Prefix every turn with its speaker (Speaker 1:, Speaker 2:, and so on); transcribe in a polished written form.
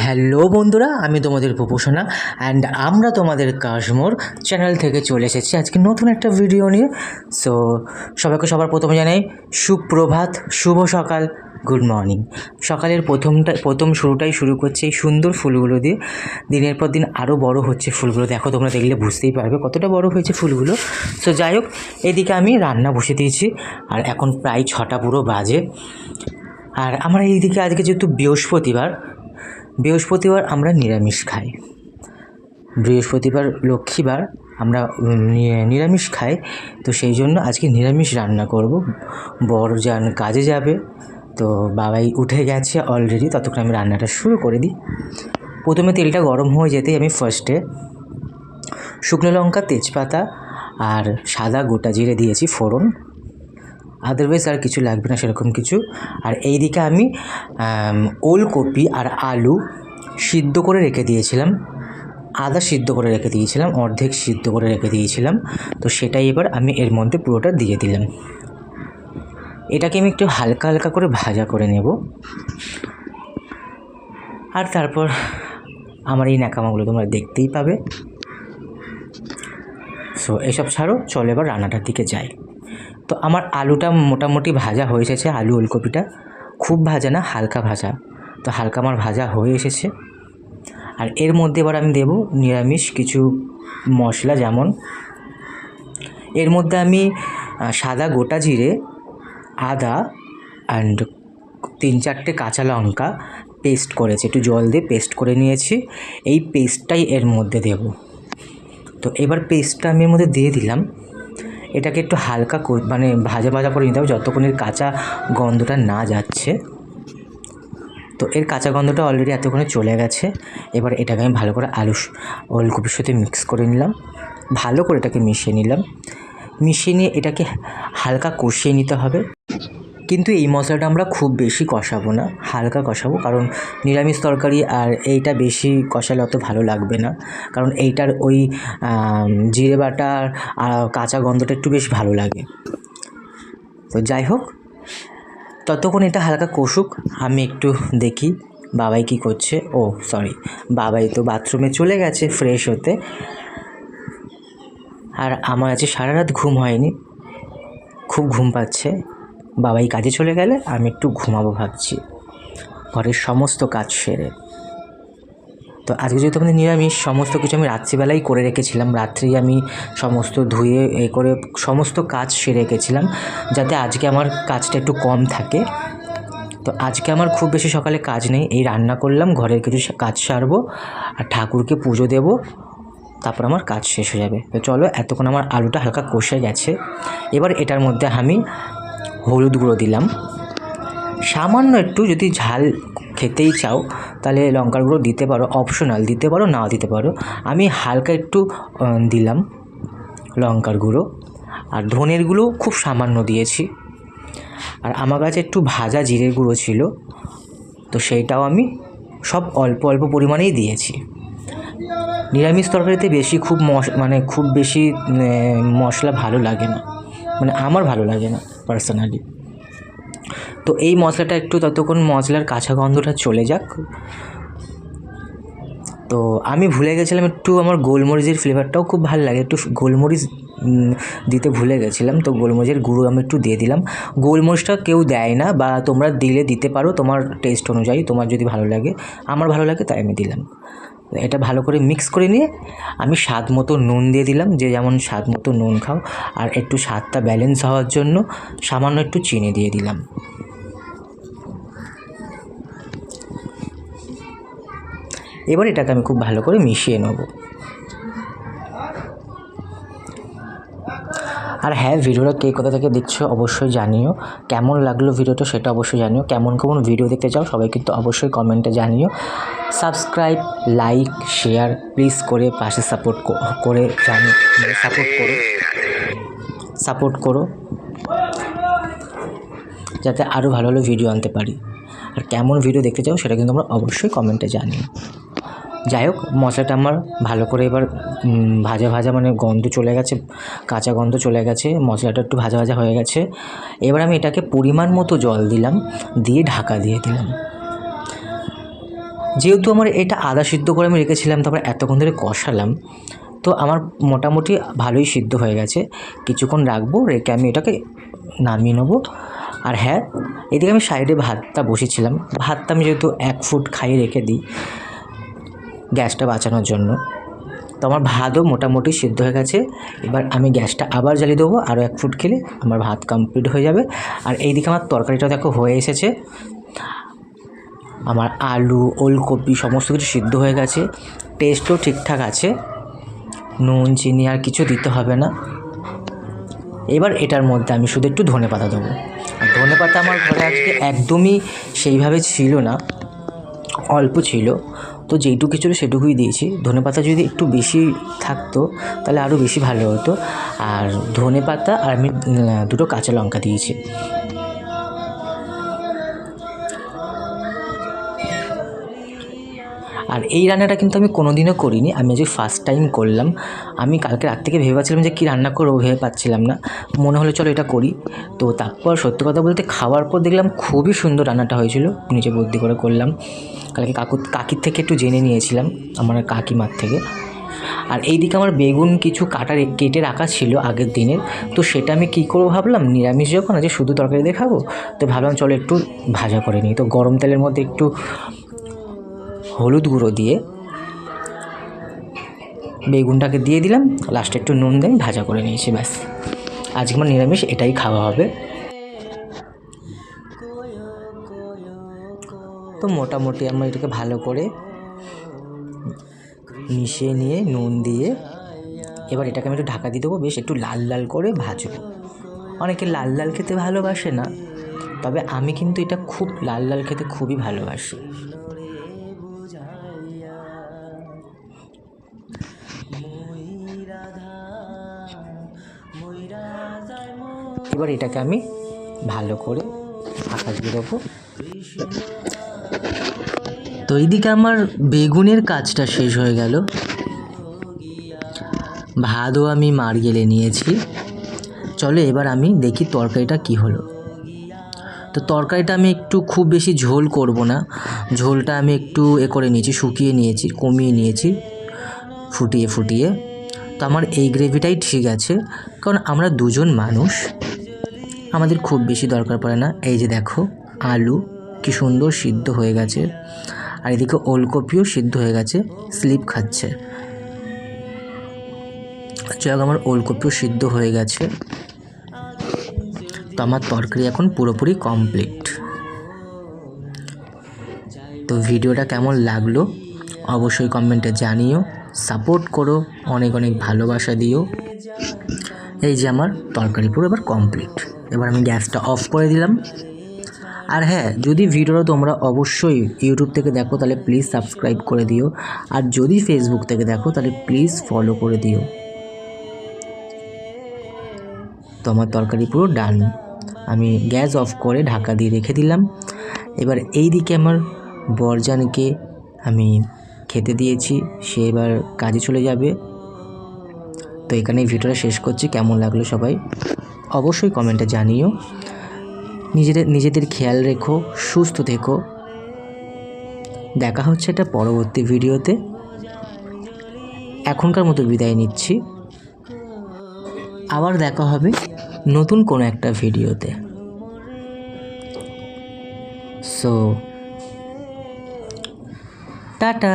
Speaker 1: Hello বন্ধুরা, আমি তোমাদের প্রপোষণা অ্যান্ড আমরা তোমাদের কাশমোর চ্যানেল থেকে চলে এসেছি আজকে নতুন একটা ভিডিও নিয়ে। সো সবাইকে সবার প্রথমে জানাই সুপ্রভাত, শুভ সকাল, গুড মর্নিং। সকালের প্রথম শুরুটাই শুরু করছে এই সুন্দর ফুলগুলো দিয়ে। দিনের পর দিন আরও বড় হচ্ছে ফুলগুলো, দেখো তোমরা দেখলে বুঝতেই পারবে কতটা বড় হয়েছে ফুলগুলো। সো যাই হোক, এদিকে আমি রান্না বসে দিয়েছি আর এখন প্রায় 6টা পুরো বাজে। আর আমরা এইদিকে আজকে যেহেতু বৃহস্পতিবার আমরা নিরামিষ খাই। বৃহস্পতিবার লক্ষ্মীবার আমরা নিরামিষ খাই, তো সেই জন্য আজকে নিরামিষ রান্না করব। বড়জান কাজে যাবে, তো বাবাই উঠে গেছে অলরেডি, ততক্ষণ আমি রান্নাটা শুরু করে দিই। প্রথমে তেলটা গরম হয়ে যেতেই আমি ফার্স্টে শুকনো লঙ্কা, তেজপাতা আর সাদা গোটা জিরে দিয়েছি ফোড়ন। আদারওয়াইজ আর কিছু লাগবে না সেরকম কিছু। আর এইদিকে আমি ওলকপি আর আলু সিদ্ধ করে রেখে দিয়েছিলাম, আদা সিদ্ধ করে রেখে দিয়েছিলাম, অর্ধেক সিদ্ধ করে রেখে দিয়েছিলাম। তো সেটাই এবার আমি এর মধ্যে পুরোটা দিয়ে দিলাম। এটাকে আমি একটু হালকা হালকা করে ভাজা করে নেব। আর তারপর আমার এই ন্যাকামাগুলো তোমরা দেখতেই পাবে। সো এসব ছাড়ো, চলো এবার রান্নাটার দিকে যাই। তো আমার আলুটা মোটামুটি ভাজা হয়ে এসেছে, আলু ওলকপিটা খুব ভাজা না, হালকা ভাজা। তো হালকা আমার ভাজা হয়ে এসেছে। আর এর মধ্যে এবার আমি দেব নিরামিষ কিছু মশলা, যেমন এর মধ্যে আমি সাদা গোটা জিরে, আদা অ্যান্ড 3-4টে কাঁচা লঙ্কা পেস্ট করেছি, একটু জল দিয়ে পেস্ট করে নিয়েছি। এই পেস্টটাই এর মধ্যে দেব। তো এবার পেস্টটা আমি এর মধ্যে দিয়ে দিলাম। এটাকে একটু হালকা মানে ভাজা করে নিতে হবে যতক্ষণ এর কাঁচা গন্ধটা না যাচ্ছে। তো এর কাঁচা গন্ধটা অলরেডি এতক্ষণে চলে গেছে। এবার এটাকে আমি ভালো করে ওলকপির সাথে মিক্স করে নিলাম, ভালো করে এটাকে মিশিয়ে নিলাম। মিশিয়ে নিয়ে এটাকে হালকা কষিয়ে নিতে হবে। কিন্তু এই মশলাটা আমরা খুব বেশি কষাবো না, হালকা কষাবো, কারণ নিরামিষ তরকারি আর এইটা বেশি কষালে অত ভালো লাগবে না, কারণ এইটার ওই জিরে বাটা আর কাঁচা গন্ধটা একটু বেশ ভালো লাগে। তো যাই হোক, ততক্ষণ এটা হালকা কষুক, আমি একটু দেখি বাবাই কি করছে। ও সরি, বাবাই তো বাথরুমে চলে গেছে ফ্রেশ হতে। আর আমার আজকে সারা রাত ঘুম হয়নি, খুব ঘুম পাচ্ছে। বাবাই কাজে চলে গেলে আমি একটু ঘুমাবো ভাবছি, ঘরের সমস্ত কাজ সেরে। তো আজকে যেহেতু আমাদের নিরামিষ, সমস্ত কিছু আমি রাত্রিবেলাই করে রেখেছিলাম। রাত্রেই আমি সমস্ত ধুয়ে করে সমস্ত কাজ সেরে রেখেছিলাম, যাতে আজকে আমার কাজটা একটু কম থাকে। তো আজকে আমার খুব বেশি সকালে কাজ নেই, এই রান্না করলাম, ঘরের কিছু কাজ সারবো আর ঠাকুরকে পুজো দেব, তারপর আমার কাজ শেষ হয়ে যাবে। তো চলো, এতক্ষণ আমার আলুটা হালকা কষে গেছে। এবার এটার মধ্যে আমি হলুদ গুঁড়ো দিলাম সামান্য একটু, যদি ঝাল খেতেই চাও তাহলে লঙ্কার গুঁড়ো দিতে পারো, অপশনাল, দিতে পারো নাও দিতে পারো। আমি হালকা একটু দিলাম লঙ্কার গুঁড়ো। আর ধনের গুঁড়ো খুব সামান্য দিয়েছি। আর আমার কাছে একটু ভাজা জিরের গুঁড়ো ছিল, তো সেইটাও আমি সব অল্প অল্প পরিমাণেই দিয়েছি। নিরামিষ তরকারিতে বেশি খুব বেশি মশলা ভালো লাগে না, মানে আমার ভালো লাগে না পার্সোনালি। তো এই মশলাটা একটু ততক্ষণ মশলার কাঁচা গন্ধটা চলে যাক। তো আমি ভুলে গেছিলাম একটু, আমার গোলমরিচের ফ্লেভারটাও খুব ভালো লাগে, একটু গোলমরিচ দিতে ভুলে গেছিলাম। তো গোলমরিচের গুঁড়ো আমি একটু দিয়ে দিলাম। গোলমরিচটা কেউ দেয় না, বা তোমরা দিলে দিতে পারো তোমার টেস্ট অনুযায়ী, তোমার যদি ভালো লাগে। আমার ভালো লাগে তাই আমি দিলাম। এটা ভালো করে মিক্স করে নিয়ে আমি স্বাদ মতো নুন দিয়ে দিলাম, যে যেমন স্বাদ মতো নুন খাও। আর একটু স্বাদটা ব্যালেন্স হওয়ার জন্য সামান্য একটু চিনি দিয়ে দিলাম। এবার এটাকে আমি খুব ভালো করে মিশিয়ে নেব। আর হ্যাঁ, ভিডিওটা কে কোথা থেকে দেখছো অবশ্যই জানিও, কেমন লাগলো ভিডিওটা সেটা অবশ্যই জানিও। কেমন কেমন ভিডিও দেখতে চাও সবাই কিন্তু অবশ্যই কমেন্টে জানিও। সাবস্ক্রাইব, লাইক, শেয়ার প্লিজ করে পাশে সাপোর্ট করো, যাতে আরও ভালো ভালো ভিডিও আনতে পারি। আর কেমন ভিডিও দেখতে চাও সেটা কিন্তু আমরা অবশ্যই কমেন্টে জানিও। যাই হোক, মশলাটা আমার ভালো করে এবার ভাজা মানে গন্ধ চলে গেছে, কাঁচা গন্ধ চলে গেছে, মশলাটা একটু ভাজা হয়ে গেছে। এবার আমি এটাকে পরিমাণ মতো জল দিলাম, দিয়ে ঢাকা দিয়ে দিলাম। যেহেতু আমার এটা আদা সিদ্ধ করে আমি রেখেছিলাম, তারপর এতক্ষণ ধরে কষালাম, তো আমার মোটামুটি ভালোই সিদ্ধ হয়ে গেছে। কিছুক্ষণ রাখবো, রেখে আমি এটাকে নামিয়ে নেবো। আর হ্যাঁ, এদিকে আমি সাইডে ভাতটা বসেছিলাম। ভাতটা আমি যেহেতু 1 ফুট খাইয়ে রেখে দিই গ্যাসটা বাঁচানোর জন্য, তো আমার ভাতও মোটামুটি সিদ্ধ হয়ে গেছে। এবার আমি গ্যাসটা আবার জ্বালিয়ে দেবো, আরও 1 ফুট খেলে আমার ভাত কমপ্লিট হয়ে যাবে। আর এইদিকে আমার তরকারিটা দেখো হয়ে এসেছে। আমার আলু, ওলকপি সমস্ত কিছু সিদ্ধ হয়ে গেছে, টেস্টও ঠিকঠাক আছে, নুন চিনি আর কিছু দিতে হবে না। এবার এটার মধ্যে আমি শুধু একটু ধনেপাতা দেবো। আর ধনেপাতা আমার ঘরে আজকে একদমই সেইভাবে ছিল না, অল্প ছিল, তো যেইটুকু ছিল সেটুকুই দিয়েছি। ধনেপাতা যদি একটু বেশি থাকতো তাহলে আরও বেশি ভালো হতো। আর ধনেপাতা আর আমি 2টো কাঁচা লঙ্কা দিয়েছি। আর এই রান্নাটা কিন্তু আমি কোনোদিনও করিনি, আমি আজকে ফার্স্ট টাইম করলাম। আমি কালকে রাত থেকে ভেবে পাচ্ছিলাম যে কী রান্না করবো, ভেবে পাচ্ছিলাম না, মনে হলো চলো এটা করি। তো তারপর সত্যি কথা বলতে খাওয়ার পর দেখলাম খুবই সুন্দর রান্নাটা হয়েছিল, নিজে বুদ্ধি করে করলাম। কালকে কাকির থেকে একটু জেনে নিয়েছিলাম, আমার কাকিমার থেকে। আর এইদিকে আমার বেগুন কিছু কেটে রাখা ছিল আগের দিনের, তো সেটা আমি কী করবো ভাবলাম, নিরামিষ যখন আজকে শুধু তরকারি দিয়ে খাবো, তো ভাবলাম চলো একটু ভাজা করে নিই। তো গরম তেলের মধ্যে একটু হলুদ গুঁড়ো দিয়ে বেগুনটাকে দিয়ে দিলাম, লাস্টে একটু নুন দিয়ে ভাজা করে নিয়েছি, ব্যাস। আজকে আমার নিরামিষ এটাই খাওয়া হবে। তো মোটামুটি আমরা এটাকে ভালো করে মিশিয়ে নিয়ে নুন দিয়ে এবার এটাকে আমি একটু ঢাকা দিয়ে দেবো, বেশ একটু লাল লাল করে ভাজবো। অনেকে লাল লাল খেতে ভালোবাসে না, তবে আমি কিন্তু এটা খুব লাল লাল খেতে খুবই ভালোবাসি। এবার এটাকে আমি ভালো করে ঢাকা দিয়ে দেবো। তো এইদিকে আমার বেগুনের কাজটা শেষ হয়ে গেল, ভাতও আমি মার গেলে নিয়েছি। চলো এবার আমি দেখি তরকারিটা কি হলো। তো তরকারিটা আমি একটু খুব বেশি ঝোল করব না, ঝোলটা আমি একটু করে নিয়েছি, শুকিয়ে নিয়েছি, কমিয়ে নিয়েছি ফুটিয়ে ফুটিয়ে। তো আমার এই গ্রেভিটাই ঠিক আছে, কারণ আমরা 2 জন মানুষ, আমাদের খুব বেশি দরকার পড়ে না। এই যে দেখো আলু কি সুন্দর সিদ্ধ হয়ে গেছে, আর এদিকে ওলকপিও সিদ্ধ হয়ে গেছে, স্লিপ খাচ্ছে। যাক আমার ওলকপিও সিদ্ধ হয়ে গেছে। তো আমার তরকারি এখন পুরোপুরি কমপ্লিট। তো ভিডিওটা কেমন লাগলো অবশ্যই কমেন্টে জানিও, সাপোর্ট করো, অনেক অনেক ভালোবাসা দিও। এই যে আমার তরকারি পুরো এবার কমপ্লিট। এবার আমি গ্যাসটা অফ করে দিলাম। আর হ্যাঁ, যদি ভিডিওটা তোমরা অবশ্যই ইউটিউব থেকে দেখো তাহলে প্লিজ সাবস্ক্রাইব করে দিও, আর যদি ফেসবুক থেকে দেখো তাহলে প্লিজ ফলো করে দিও। তো আমার তরকারি পুরো ডান, আমি গ্যাস অফ করে ঢাকা দিয়ে রেখে দিলাম। এবার এই দিকে আমার বরজানকে আমি খেতে দিয়েছি, সে এবার কাজে চলে যাবে। তো এখানে ভিডিওটা শেষ করছি, কেমন লাগলো সবাই অবশ্যই কমেন্টে জানিও। নিজেদের খেয়াল রেখো, সুস্থ থেকো। দেখা হচ্ছে একটা পরবর্তী ভিডিওতে। এখনকার মতো বিদায় নিচ্ছি, আবার দেখা হবে নতুন কোনো একটা ভিডিওতে। So tata.